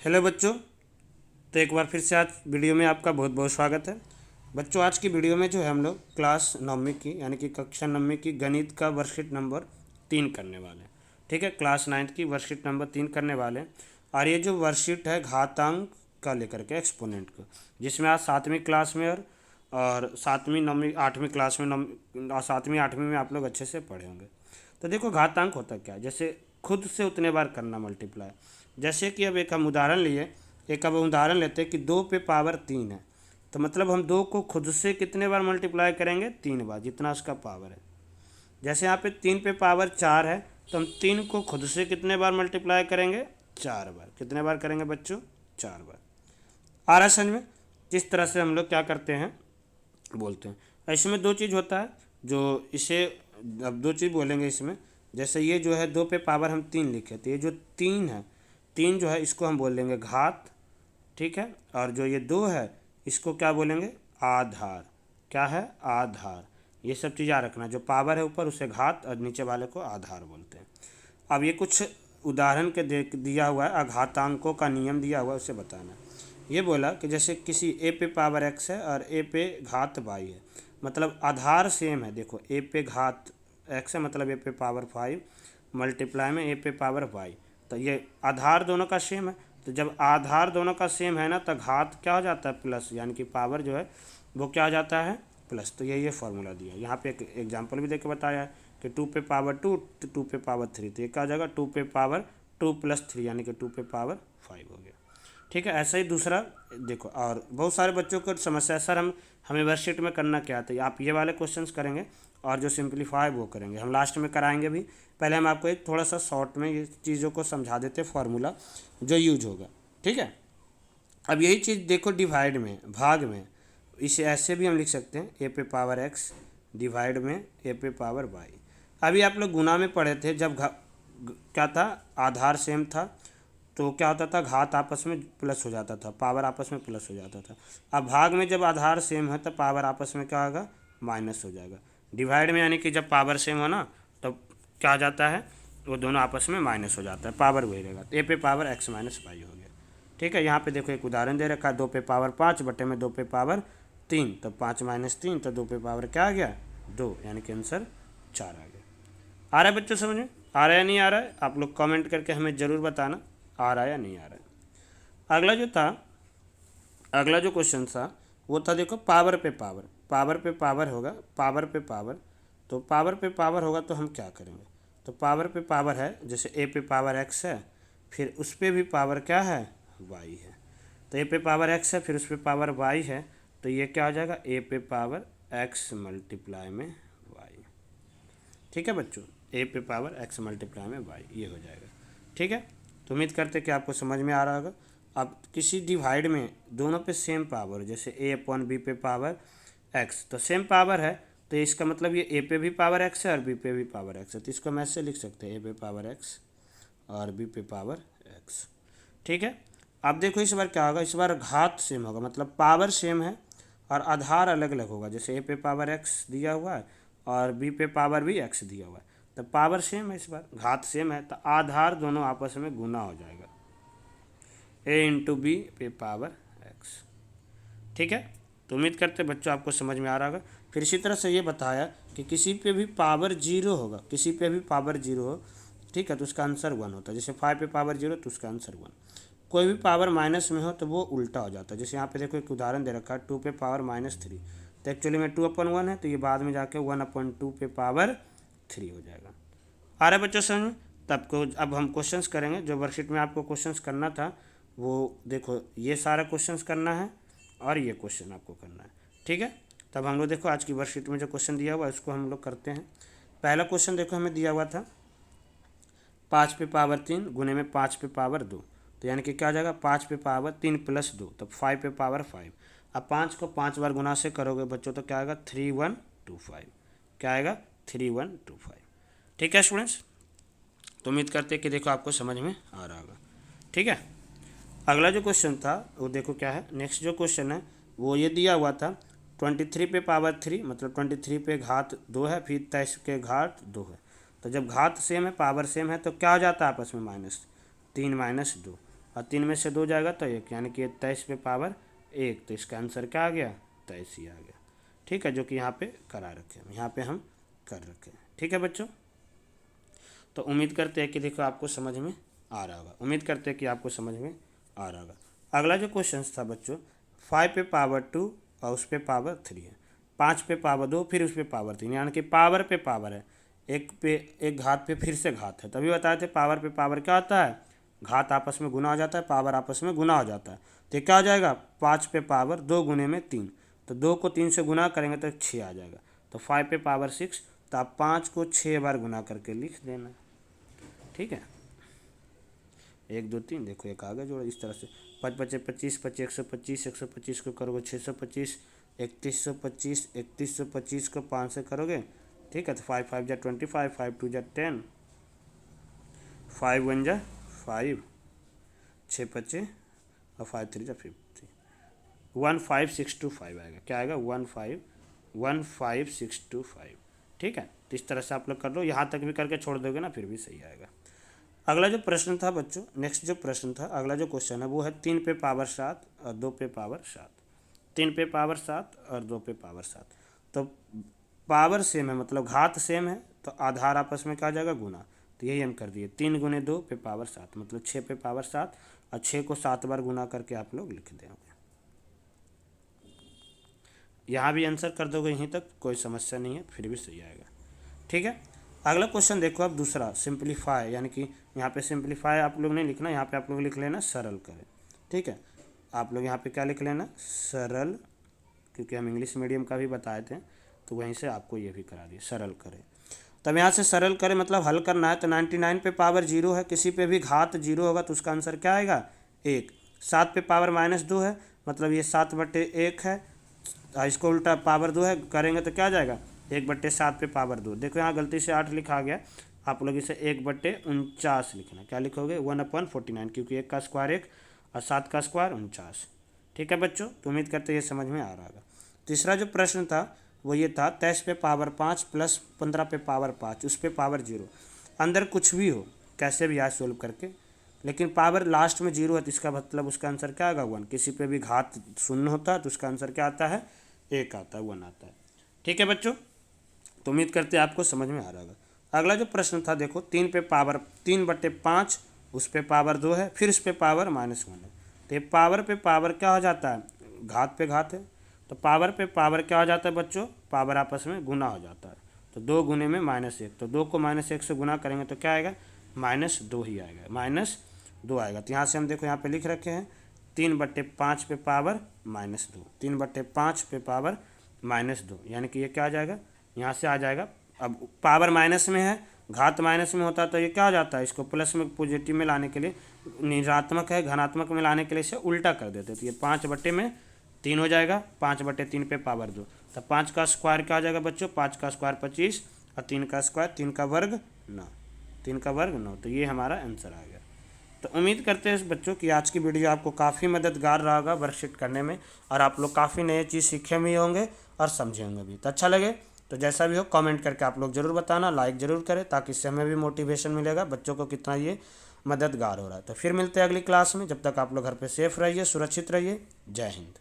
Hello बच्चों। तो एक बार फिर से आज वीडियो में आपका बहुत बहुत स्वागत है। बच्चों, आज की वीडियो में जो है हम लोग क्लास नौवीं की यानी कि कक्षा नौवीं की गणित का वर्कशीट नंबर 3 करने वाले हैं। ठीक है, क्लास 9th की वर्कशीट नंबर 3 करने वाले हैं। और ये जो वर्कशीट है घातांक का लेकर के एक्सपोनेंट को, जिसमें आज 7वीं क्लास में और 7वीं 9वीं 8वीं क्लास में और 7वीं 8वीं में आप लोग अच्छे से पढ़े होंगे। तो देखो घातांक होता क्या है, जैसे खुद से उतने बार करना मल्टीप्लाई। जैसे कि अब एक हम उदाहरण लिए, एक अब उदाहरण लेते हैं कि 2 पे पावर 3 है। तो मतलब हम 2 को खुद से कितने बार मल्टीप्लाई करेंगे? 3 बार, जितना उसका पावर है। जैसे यहाँ पे 3 पे पावर 4 है, तो हम 3 को खुद से कितने बार मल्टीप्लाई करेंगे? 4 बार। कितने बार करेंगे बच्चों? 4 बार। आ रहा है समझ में? जिस तरह से हम लोग क्या करते हैं, बोलते हैं। इसमें दो चीज़ होता है, जो इसे अब दो चीज़ बोलेंगे इसमें। जैसे ये जो है 2 पे पावर हम 3 लिखे, तो ये जो 3 है, 3 जो है इसको हम बोलेंगे घात। ठीक है, और जो ये 2 है इसको क्या बोलेंगे? आधार। क्या है? आधार। ये सब चीज़ याद रखना, जो पावर है ऊपर उसे घात और नीचे वाले को आधार बोलते हैं। अब ये कुछ उदाहरण के दिया हुआ है, अघातांकों का नियम दिया हुआ है, उसे बताना। ये बोला कि जैसे किसी ए पे पावर एक्स है और ए पे घात वाई है, मतलब आधार सेम है। देखो ए पे घात एक्स है, मतलब ए पे पावर 5 मल्टीप्लाई में ए पे पावर वाई, तो ये आधार दोनों का सेम है। तो जब आधार दोनों का सेम है ना, तो घात क्या हो जाता है? प्लस, यानी कि पावर जो है वो क्या हो जाता है? प्लस। तो ये फार्मूला दिया है। यहाँ पे एक एग्जांपल भी दे के बताया है कि 2 पे पावर 2, 2 पे पावर 3, तो ये क्या हो जाएगा? 2 पे पावर 2 प्लस 3, यानी कि 2 पे पावर 5 हो गया। ठीक है, ऐसा ही दूसरा देखो। और बहुत सारे बच्चों को समस्या है, सर हमें वर्कशीट में करना क्या था? आप ये वाले क्वेश्चंस करेंगे और जो सिंप्लीफाई वो करेंगे, हम लास्ट में कराएंगे भी। पहले हम आपको एक थोड़ा सा शॉर्ट में ये चीज़ों को समझा देते, फार्मूला जो यूज होगा। ठीक है, अब यही चीज़ देखो डिवाइड में, भाग में, इसे ऐसे भी हम लिख सकते हैं, ए पे पावर एक्स डिवाइड में ए पे पावर वाई। अभी आप लोग गुना में पढ़े थे, जब क्या था? आधार सेम था, तो क्या होता था? घात आपस में प्लस हो जाता था, पावर आपस में प्लस हो जाता था। अब भाग में जब आधार सेम है तो पावर आपस में क्या होगा? माइनस हो जाएगा। डिवाइड में यानी कि जब पावर सेम हो ना, तो क्या आ जाता है? वो दोनों आपस में माइनस हो जाता है, पावर वही रहेगा। तो ए पे पावर एक्स माइनस वाई हो गया। ठीक है, यहाँ पे देखो एक उदाहरण दे रखा है, 2 पे पावर 5 बटे में 2 पे पावर 3, तो 5 माइनस 3, तो 2 पे पावर क्या आ गया? 2, यानी कि आंसर 4 आ गया। आ रहा है बच्चों समझ में? आ रहा है या नहीं आ रहा है? आप लोग कमेंट करके हमें ज़रूर बताना आ रहा है या नहीं आ रहा है। अगला जो था, अगला जो क्वेश्चन था वो था, देखो पावर पे पावर, पावर पे पावर होगा, पावर पे पावर। तो पावर पे पावर होगा तो हम क्या करेंगे? तो पावर पे पावर है, जैसे ए पे पावर एक्स है, फिर उस पर भी पावर क्या है? वाई है। तो ए पे पावर एक्स है, फिर उस पर पावर वाई है, तो ये क्या हो जाएगा? ए पे पावर एक्स मल्टीप्लाई में वाई। ठीक है बच्चों, ए पे पावर एक्स मल्टीप्लाई में वाई, ये हो जाएगा। ठीक है, तो उम्मीद करते कि आपको समझ में आ रहा होगा। अब किसी डिवाइड में दोनों पे सेम पावर, जैसे ए अपॉन बी पे पावर एक्स, तो सेम पावर है, तो इसका मतलब ये ए पे भी पावर एक्स है और बी पे भी पावर एक्स है, तो इसको हम ऐसे लिख सकते हैं, ए पे पावर एक्स और बी पे पावर एक्स। ठीक है, अब देखो इस बार क्या होगा? इस बार घात सेम होगा, मतलब पावर सेम है और आधार अलग अलग होगा। जैसे ए पे पावर एक्स दिया हुआ है और बी पे पावर भी एक्स दिया हुआ है, तो पावर सेम है, इस बार घात सेम है, तो आधार दोनों आपस में गुना हो जाएगा, ए इंटू बी पे पावर एक्स। ठीक है, तो उम्मीद करते बच्चों आपको समझ में आ रहा होगा। फिर इसी तरह से ये बताया कि किसी पे भी पावर जीरो होगा, किसी पे भी पावर जीरो हो, ठीक है, तो उसका आंसर 1 होता है। जैसे 5 पे पावर जीरो तो उसका आंसर 1। कोई भी पावर माइनस में हो तो वो उल्टा हो जाता है। जैसे यहाँ पे देखो एक उदाहरण दे रखा है, 2 पे पावर -3, तो एक्चुअली में 2/1 है, तो ये बाद में जाके 1/2 पे पावर 3 हो जाएगा। आ रहा है बच्चों समझ में? तब को अब हम क्वेश्चंस करेंगे, जो वर्कशीट में आपको क्वेश्चंस करना था वो देखो, ये सारा क्वेश्चंस करना है और ये क्वेश्चन आपको करना है। ठीक है, तब हम लोग देखो आज की वर्कशीट में जो क्वेश्चन दिया हुआ है उसको हम लोग करते हैं। पहला क्वेश्चन देखो हमें दिया हुआ था 5 पे पावर 3 गुने में 5 पे पावर 2, तो यानी कि क्या हो जाएगा? 5 पे पावर 3 प्लस 2, तो 5 पे पावर 5। अब 5 को 5 बार गुना से करोगे बच्चों तो क्या आएगा? 3125। क्या आएगा? 3125। ठीक है स्टूडेंट्स, तो उम्मीद करते हैं कि देखो आपको समझ में आ रहा होगा। ठीक है, अगला जो क्वेश्चन था वो देखो क्या है। नेक्स्ट जो क्वेश्चन है वो ये दिया हुआ था 23 पे पावर 3, मतलब 23 पे घात 2 है, फिर 23 के घात 2 है। तो जब घात सेम है, पावर सेम है, तो क्या हो जाता है आपस में? -3 -2। और 3 में से 2 जाएगा तो 1, यानी कि 23 पे पावर 1। तो इसका आंसर क्या आ गया? 23 ही आ गया। ठीक है, जो कि यहाँ पे करा रखे हैं, यहाँ पे हम कर रखे हैं। ठीक है बच्चों, तो उम्मीद करते हैं कि देखो आपको समझ में आ रहा होगा, उम्मीद करते हैं कि आपको समझ में आ रहा होगा। अगला जो क्वेश्चन था बच्चों, 5 पे पावर 2 और उस पे पावर 3 है, 5 पे पावर 2 फिर उस पे पावर 3, यानी कि पावर पे पावर है, एक पे एक घात पे फिर से घात है। तभी बताए थे पावर पे पावर क्या होता है? घात आपस में गुना हो जाता है, पावर आपस में गुना हो जाता है। तो ये क्या हो जाएगा? 5 पे पावर 2 गुने में 3, तो 2 को 3 से गुना करेंगे तो 6 आ जाएगा। तो 5 पे पावर 6, तो आप 5 को 6 बार गुना करके लिख देना। ठीक है, 1 2 3, देखो एक आगे जोड़ो इस तरह से, 5 5 25 25 125, 125 को करोगे 625, 3125, 3125 को 5 से करोगे। ठीक है, तो 5 5 जा 25, 5 2 जा 10, 5 1 जा 5, 6 5 और 5 3 जा 50, 15625 आएगा। क्या आएगा? 15625। ठीक है, तो इस तरह से आप लोग कर लो, यहाँ तक भी करके छोड़ दोगे ना फिर भी सही आएगा। अगला जो प्रश्न था बच्चों, नेक्स्ट जो प्रश्न था, अगला जो क्वेश्चन है वो है 3 पे पावर 7 और 2 पे पावर 7। 3 पे पावर 7 और 2 पे पावर 7, तो पावर सेम है, मतलब घात सेम है, तो आधार आपस में क्या आ जाएगा? गुना। तो यही हम कर दिए, 3 गुने 2 पे पावर 7, मतलब 6 पे पावर 7, और 6 को 7 बार गुना करके आप लोग लिख देंगे। यहाँ भी आंसर कर दोगे यहीं तक, कोई समस्या नहीं है, फिर भी सही आएगा। ठीक है, अगला क्वेश्चन देखो आप, दूसरा सिंप्लीफाई, यानी कि यहाँ पे सिंप्लीफाई आप लोग नहीं लिखना, यहाँ पे आप लोग लिख लेना सरल करें। ठीक है, आप लोग यहाँ पे क्या लिख लेना? सरल, क्योंकि हम इंग्लिश मीडियम का भी बताए थे, तो वहीं से आपको ये भी करा दिए, सरल करें। तब यहाँ से सरल करें मतलब हल करना है, तो 99 पे पावर 0 है, किसी पे भी घात 0 होगा तो उसका आंसर क्या आएगा? 1। 7 पे पावर -2 है, मतलब ये 7/1 है, इसको उल्टा पावर 2 है, करेंगे तो क्या आ जाएगा? 1/7 पे पावर 2। देखो यहाँ गलती से 8 लिखा गया, आप लोग इसे 1/49 लिखना। क्या लिखोगे? 1/49, क्योंकि 1 का स्क्वायर 1 और 7 का स्क्वायर 49। ठीक है बच्चों, तो उम्मीद करते ये समझ में आ रहा होगा। तीसरा जो प्रश्न था वो ये था, 23 पे पावर 5 प्लस 15 पे पावर 5, उस पे पावर 0। अंदर कुछ भी हो, कैसे भी आए सोल्व करके, लेकिन पावर लास्ट में 0 है, तो इसका मतलब उसका आंसर क्या आएगा? 1। किसी पे भी घात 0 होता है तो उसका आंसर क्या आता है? 1 आता है, 1 आता है। ठीक है बच्चों, तो उम्मीद करते हैं आपको समझ में आ रहा होगा। अगला जो प्रश्न था देखो, 3 पे पावर 3/5, उस पे पावर 2 है, फिर उस पे पावर -1 है। तो ये पावर पे पावर क्या हो जाता है? घात पे घात है, तो पावर पे पावर क्या हो जाता है बच्चों? पावर आपस में गुना हो जाता है। तो 2 गुने में -1, तो 2 को -1 से गुना करेंगे तो क्या आएगा? -2 ही आएगा, -2 आएगा। तो यहाँ से हम देखो यहाँ पे लिख रखे हैं 3/5 पे पावर -2, 3/5 पे पावर -2, यानी कि ये क्या आ जाएगा? यहाँ से आ जाएगा, अब पावर माइनस में है, घात माइनस में होता है तो ये क्या हो जाता है? इसको प्लस में पॉजिटिव में लाने के लिए, ऋणात्मक है धनात्मक में लाने के लिए इसे उल्टा कर देते, तो ये 5/3 हो जाएगा, 5/3 पे पावर 2। तो 5 का स्क्वायर क्या आ जाएगा बच्चों? 5 का स्क्वायर 25 और 3 का स्क्वायर, 3 का वर्ग 9, 3 का वर्ग 9। तो ये हमारा आंसर आ गया। तो उम्मीद करते हैं बच्चों कि आज की वीडियो आपको काफ़ी मददगार रहा होगा वर्कशीट करने में, और आप लोग काफ़ी नए चीज़ सीखे भी होंगे और समझे होंगे भी। तो अच्छा लगे तो जैसा भी हो कमेंट करके आप लोग ज़रूर बताना, लाइक ज़रूर करें, ताकि इससे हमें भी मोटिवेशन मिलेगा बच्चों को कितना ये मददगार हो रहा है। तो फिर मिलते हैं अगली क्लास में, जब तक आप लोग घर पे सेफ रहिए, सुरक्षित रहिए। जय हिंद।